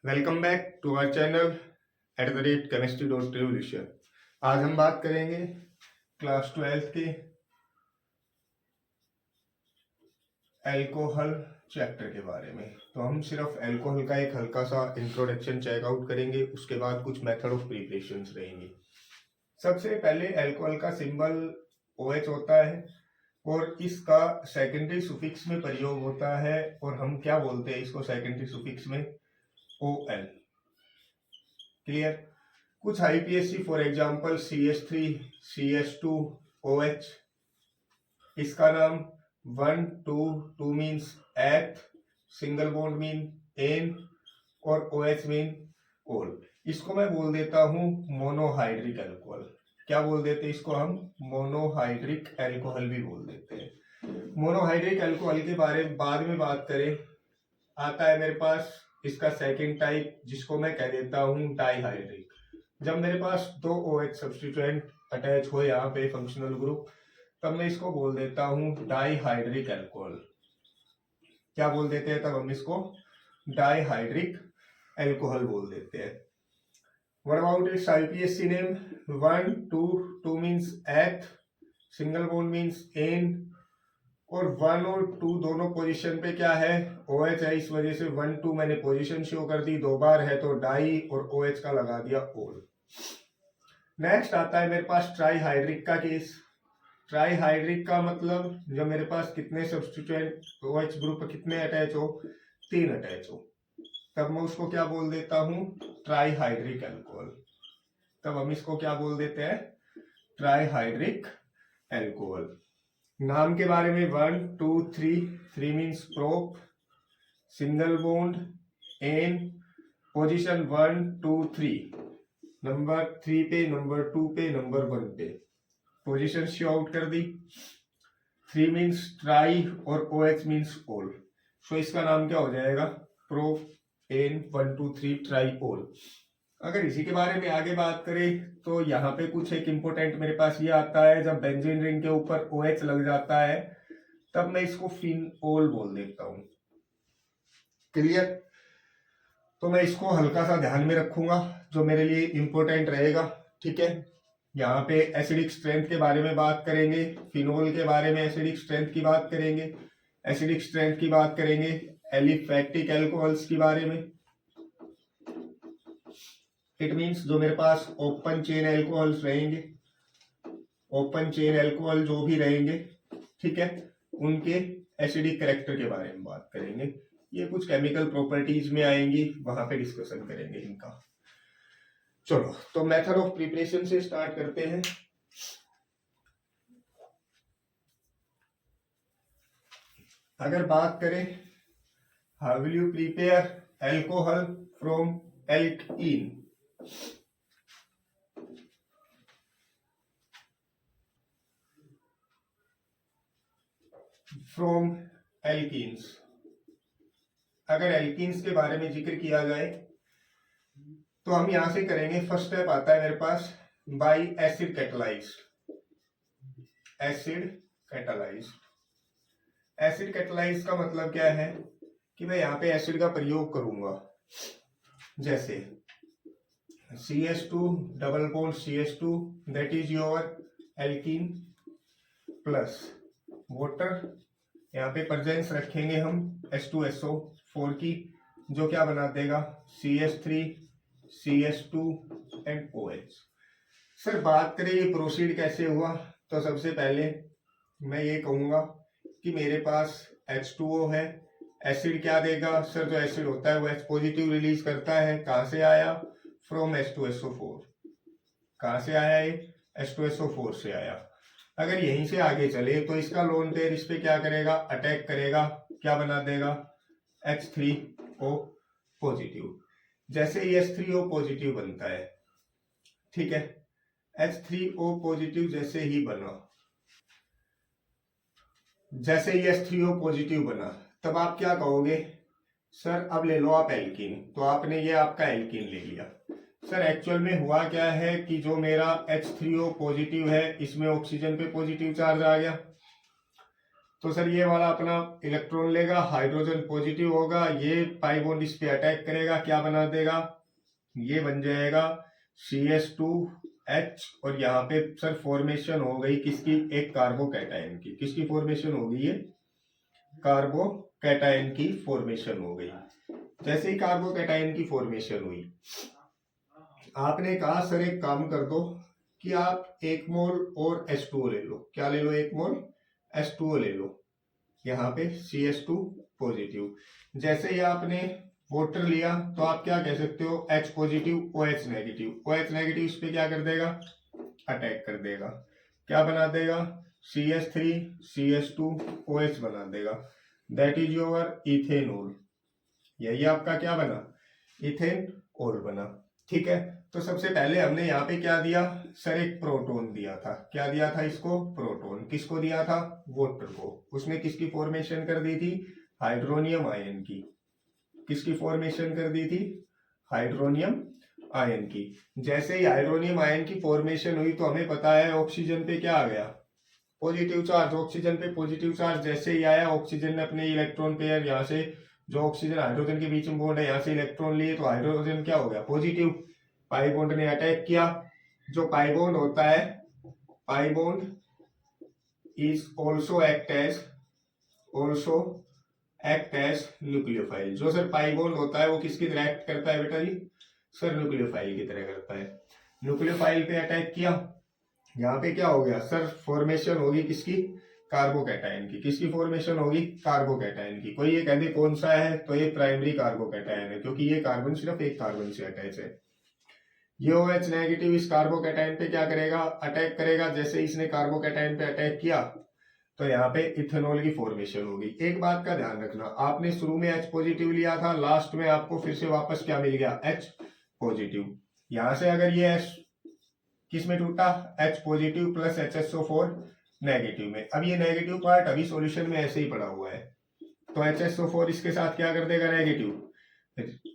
Welcome back to our channel @chemistry.revolution। आज हम बात करेंगे क्लास 12 के एल्कोहल चैप्टर के बारे में। तो हम सिर्फ एल्कोहल का एक हल्का सा इंट्रोडक्शन चेकआउट करेंगे, उसके बाद कुछ मेथड ऑफ प्रिपरेशंस रहेंगे। सबसे पहले एल्कोहल का सिंबल OH होता है और इसका सेकेंडरी सुफिक्स में प्रयोग होता है, और हम क्या बोलते हैं इसको सेकेंडरी सुफिक्स में? OL। क्लियर? कुछ IPSC for example CH3 CH2 OH, इसका नाम 1 2 2 मीन्स एथ, सिंगल बॉन्ड मीन एन, और OH मीन ओल। इसको मैं बोल देता हूं मोनोहाइड्रिक अल्कोहल। क्या बोल देते हैं इसको? हम मोनोहाइड्रिक अल्कोहल भी बोल देते हैं। मोनोहाइड्रिक अल्कोहल के बारे में बाद में बात करें। आता है मेरे पास इसका सेकंड टाइप, जिसको मैं कह देता हूं डाइहाइड्रिक। जब मेरे पास दो OH सब्स्टिट्यूएंट अटैच हो यहाँ पे फंक्शनल ग्रुप, तब मैं इसको बोल देता हूं डाइहाइड्रिक अल्कोहल। क्या बोल देते हैं तब हम इसको? डाइहाइड्रिक अल्कोहल बोल देते हैं। What about its IPSC name? 1 2 2 means एथ, सिंगल बॉन्ड मीन्स एन, और 1 और 2 दोनों पोजीशन पे क्या है? OH है, इस वजह से 1 2 मैंने पोजीशन शो कर दी। दो बार है तो डाई, और OH का लगा दिया ओल। नेक्स्ट आता है मेरे पास ट्राईहाइड्रिक का केस। ट्राईहाइड्रिक का मतलब जब मेरे पास कितने सब्स्टिट्यूएंट OH ग्रुप कितने अटैच हो? 3 अटैच हो, तब मैं उसको क्या बोल देता हूं? Trihydric alcohol. तब हम इसको क्या बोल देते हैं? Trihydric alcohol. नाम के बारे में 1 2 3, 3 means prop, single bond ene, position 1 2 3, number 3 पे, नंबर 2 पे, नंबर 1 पे पोजीशन शो आउट कर दी। 3 मीन्स ट्राई और OH मीन्स ओल। सो इसका नाम क्या हो जाएगा? प्रोप एन 1 2 3 ट्राई ओल। अगर इसी के बारे में आगे बात करें तो यहाँ पे कुछ एक इंपॉर्टेंट मेरे पास ये आता है, जब बेंजीन रिंग के ऊपर OH लग जाता है तब मैं इसको फिनोल बोल देता हूं। क्लियर? तो मैं इसको हल्का सा ध्यान में रखूंगा, जो मेरे लिए इंपॉर्टेंट रहेगा। ठीक है, यहाँ पे एसिडिक स्ट्रेंथ के बारे में बात करेंगे, फिनोल के बारे में एसिडिक स्ट्रेंथ की बात करेंगे, एसिडिक स्ट्रेंथ की बात करेंगे एलिफैक्टिक एल्कोहल्स के बारे में। इट मीन्स जो मेरे पास ओपन चेन एल्कोहल्स रहेंगे, ओपन चेन एल्कोहल जो भी रहेंगे, ठीक है, उनके एसिडिक कैरेक्टर के बारे में बात करेंगे। ये कुछ केमिकल प्रॉपर्टीज में आएंगी, वहां पे डिस्कशन करेंगे इनका। चलो, तो मेथड ऑफ प्रिपरेशन से स्टार्ट करते हैं। अगर बात करें how will you prepare alcohol from alkene, from alkenes. अगर एल्कीन्स के बारे में जिक्र किया जाए तो हम यहां से करेंगे। फर्स्ट स्टेप आता है मेरे पास by acid catalysed. Acid catalysed. Acid catalysed का मतलब क्या है कि मैं यहाँ पे एसिड का प्रयोग करूंगा। जैसे CH2 double bond CH2, that is your alkene, plus water. यहाँ पे प्रेजेंस रखेंगे हम H2SO4 की, जो क्या बना देगा? CH3 CH2 and OH। Sir बात करें ये प्रोसीड कैसे हुआ, तो सबसे पहले मैं ये कहूंगा कि मेरे पास H2O है। एसिड क्या देगा? सर जो एसिड होता है वो H पॉजिटिव रिलीज करता है। कहां से आया? From H2SO4। कहां से आया ये? H2SO4 से आया। अगर यहीं से आगे चले तो इसका लोन पेयर इस पे क्या करेगा? अटैक करेगा। क्या बना देगा? H3O positive. जैसे ही H3O पॉजिटिव बनता है, ठीक है, H3O पॉजिटिव जैसे ही बना, जैसे ही H3O पॉजिटिव बना, तब आप क्या कहोगे? सर अब ले लो आप एल्कीन। तो आपने ये आपका एल्कीन ले लिया। सर एक्चुअल में हुआ क्या है कि जो मेरा H3O पॉजिटिव है, इसमें ऑक्सीजन पे पॉजिटिव चार्ज आ गया। तो सर ये वाला अपना इलेक्ट्रॉन लेगा, हाइड्रोजन पॉजिटिव होगा, ये पाई बॉन्ड इस पे अटैक करेगा, क्या बना देगा, ये बन जाएगा CH2H, और यहाँ पे सर फॉर्मेशन हो गई किसकी, एक कार्बोकैटायन की। किसकी फॉर्मेशन हो गई, ये कार्बोकैटायन की फॉर्मेशन हो गई। जैसे ही कार्बोकैटायन की फॉर्मेशन हुई, आपने कहा सर एक काम कर दो कि आप 1 मोल और H2O ले लो। क्या ले लो, 1 मोल H2O ले लो, यहाँ पे CH2 पॉजिटिव। जैसे ही आपने वाटर लिया तो आप क्या कह सकते हो, H positive OH negative. OH negative इस पे क्या कर देगा, अटैक कर देगा, क्या बना देगा, CH3 CH2 OH बना देगा, दैट इज योर इथेनॉल। यही आपका क्या बना, इथेनॉल बना। ठीक है, तो सबसे पहले हमने यहाँ पे क्या दिया सर, एक प्रोटॉन दिया था। क्या दिया था इसको, प्रोटॉन। किसको दिया था, वाटर को। उसने किसकी फॉर्मेशन कर दी थी, हाइड्रोनियम आयन की। किसकी फॉर्मेशन कर दी थी, हाइड्रोनियम आयन की। जैसे ही हाइड्रोनियम आयन की फॉर्मेशन हुई तो हमें पता है ऑक्सीजन पे क्या आ गया, पॉजिटिव चार्ज। ऑक्सीजन पे पॉजिटिव चार्ज जैसे ही आया, ऑक्सीजन ने अपने इलेक्ट्रॉन पेयर यहाँ से, जो ऑक्सीजन हाइड्रोजन के बीच में बॉन्ड है, यहाँ से इलेक्ट्रॉन लिए तो हाइड्रोजन क्या हो गया, पॉजिटिव। पाई बॉन्ड ने अटैक किया। जो पाई बॉन्ड होता है, pi bond is also act as nucleophile. जो सर पाई बॉन्ड होता है वो किसकी तरह एक्ट करता है बेटा जी, सर न्यूक्लियोफाइल की तरह करता है। न्यूक्लियोफाइल पे अटैक किया, यहाँ पे क्या हो गया सर, फॉर्मेशन होगी किसकी, कार्बोकैटायन की। किसकी फॉर्मेशन होगी, कार्बोकैटायन की। कोई ये कह दे कौन सा है, तो ये प्राइमरी कार्बोकैटायन है, क्योंकि ये कार्बन सिर्फ एक कार्बन से अटैच है। ये OH नेगेटिव इस कार्बोकैटायन पे क्या करेगा, अटैक करेगा। जैसे इसने कार्बोकैटायन पे अटैक किया तो यहाँ पे इथेनॉल की फॉर्मेशन होगी। एक बात का ध्यान रखना, आपने शुरू में H पॉजिटिव लिया था, लास्ट में आपको फिर से वापस क्या मिल गया, H पॉजिटिव। यहां से अगर ये H किस में टूटा, H positive plus HSO4 negative में। अब ये नेगेटिव पार्ट अभी सॉल्यूशन में ऐसे ही पड़ा हुआ है, तो HSO4 इसके साथ क्या कर देगा, नेगेटिव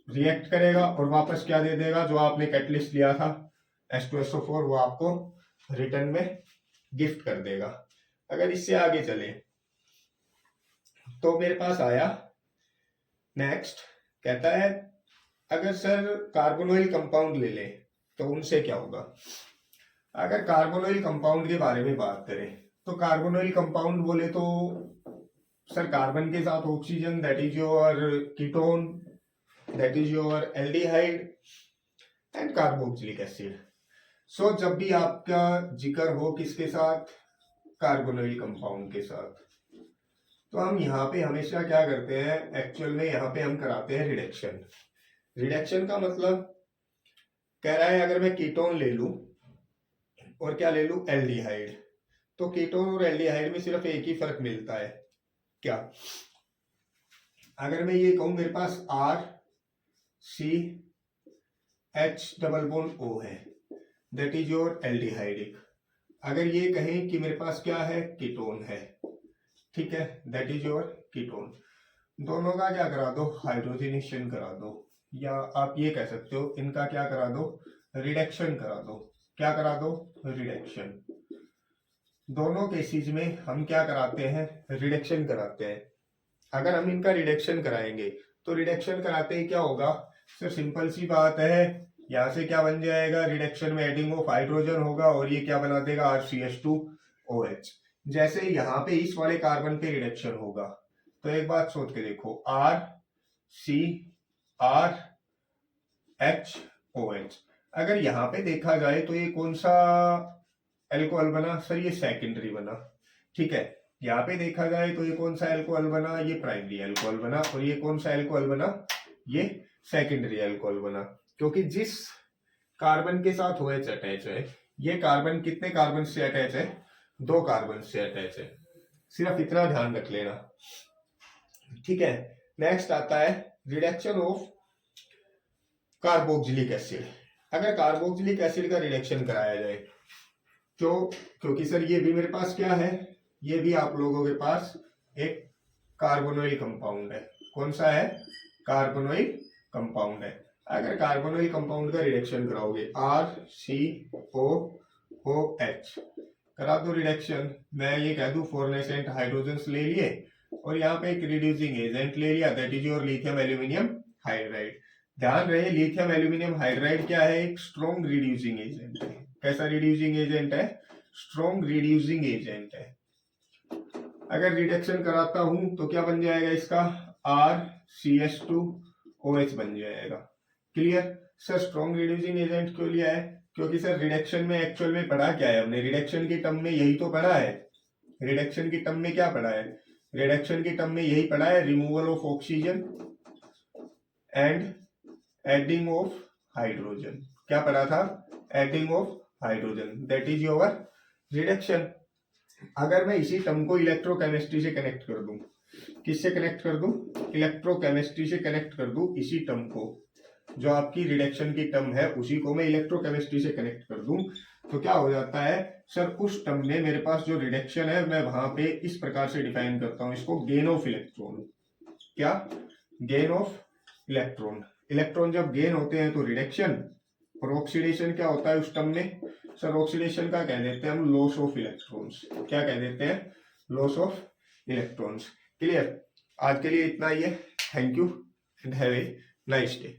रिएक्ट करेगा और वापस क्या दे देगा, जो आपने कैटलिस्ट लिया था H2SO4 वो आपको रिटर्न में गिफ्ट कर देगा। अगर इससे आगे चले तो मेरे पास आया नेक्स्ट, कहता है अगर सर कार्बोनोइल कंपाउंड ले ले तो उनसे क्या होगा। अगर कार्बोनोइल कंपाउंड के बारे में बात करें तो कार्बोनोइल कंपाउंड बोले तो सर कार्बन के साथ oxygen, that is your ketone, that is your aldehyde and carboxylic acid. So जब भी आपका जिक्र हो किसके साथ, कार्बोनोइल कंपाउंड के साथ, तो हम यहाँ पे हमेशा क्या करते हैं, एक्चुअल में यहाँ पे हम कराते हैं रिडक्शन। रिडक्शन का मतलब कह रहा है अगर मैं कीटोन ले लूं और क्या ले लूं, एल्डिहाइड, तो कीटोन और एल्डिहाइड में सिर्फ एक ही फर्क मिलता है, क्या, अगर मैं ये कहूं मेरे पास RCH डबल बॉन्ड O है, दैट इज योर एल्डिहाइडिक। अगर ये कहें कि मेरे पास क्या है, कीटोन है, ठीक है, दैट इज योर कीटोन। दोनों का क्या करा दो, हाइड्रोजनेशन करा दो, या आप ये कह सकते हो इनका क्या करा दो, रिडक्शन करा दो। क्या करा दो, रिडक्शन। दोनों केसेस में हम क्या कराते हैं, रिडक्शन कराते हैं। अगर हम इनका रिडक्शन कराएंगे तो रिडक्शन कराते ही क्या होगा सर, सिंपल सी बात है, यहां से क्या बन जाएगा, रिडक्शन में एडिंग ऑफ हाइड्रोजन होगा और ये क्या बना देगा, RCH2OH। जैसे यहाँ पे इस वाले कार्बन पे रिडक्शन होगा तो एक बात सोच के देखो, RCRHOH। अगर यहाँ पे देखा जाए तो ये कौन सा एल्कोहल बना सर, ये सेकेंडरी बना, ठीक है। यहाँ पे देखा जाए तो ये कौन सा एल्कोहल बना, ये प्राइमरी एल्कोहल बना, और ये कौन सा एल्कोहल बना, ये सेकेंडरी एल्कोहल बना। क्योंकि जिस कार्बन के साथ OH अटैच है, ये कार्बन कितने कार्बन से अटैच है, 2 कार्बन से अटैच है, सिर्फ इतना ध्यान रख लेना, ठीक है। नेक्स्ट आता है रिडक्शन ऑफ कार्बोक्सिलिक एसिड। अगर कार्बोक्सिलिक एसिड का रिडक्शन कराया जाए तो, क्योंकि सर ये भी मेरे पास क्या है, ये भी आप लोगों के पास एक कार्बोनोइल कंपाउंड है। कौन सा है, कार्बोनोइल कंपाउंड है। अगर कार्बोनोइल कंपाउंड का रिडक्शन कराओगे RCOOH, करा दो रिडक्शन, मैं ये कह दूं 4 नेसेंट हाइड्रोजन्स ले लिए और यहाँ पे एक रिड्यूसिंग एजेंट ले लिया, that is your lithium aluminium hydride. ध्यान रहे लिथियम एल्यूमिनियम हाइड्राइड क्या है, एक स्ट्रॉन्ग रिड्यूसिंग एजेंट है। कैसा रिड्यूसिंग एजेंट है, स्ट्रॉन्ग रिड्यूसिंग एजेंट है। अगर रिडक्शन कराता हूं तो क्या बन जाएगा इसका, RCH2OH बन जाएगा। Clear. Sir strong reducing agent क्यों लिया है, क्योंकि सर रिडक्शन में एक्चुअल में पढ़ा क्या है हमने, रिडक्शन की टर्म में यही तो पढ़ा है। रिडक्शन की टर्म में क्या पढ़ा है, रिडक्शन की टर्म में यही पढ़ा है, removal of oxygen and adding of hydrogen. क्या पढ़ा था, adding of hydrogen, that is your reduction. अगर मैं इसी टर्म को इलेक्ट्रोकेमिस्ट्री से कनेक्ट कर दूं, किससे कनेक्ट कर दूं, इलेक्ट्रोकेमिस्ट्री से कनेक्ट कर दूं, इसी टर्म को जो आपकी रिडक्शन की टर्म है उसी को मैं इलेक्ट्रोकेमिस्ट्री से कनेक्ट कर दूं, तो क्या हो जाता है सर, उस टर्म में मेरे पास जो रिडक्शन है मैं वहां पे इस प्रकार से डिफाइन करता हूं इसको, गेन ऑफ इलेक्ट्रॉन। क्या, गेन ऑफ इलेक्ट्रॉन। इलेक्ट्रॉन जब गेन होते हैं तो रिडक्शन, और ऑक्सीडेशन क्या होता है उस टर्म में, सर ऑक्सीडेशन का कह देते हैं हम लॉस ऑफ इलेक्ट्रॉन्स। क्या कह देते हैं, लॉस ऑफ इलेक्ट्रॉन्स। क्लियर। आज के लिए इतना ही है, thank you and have a nice day.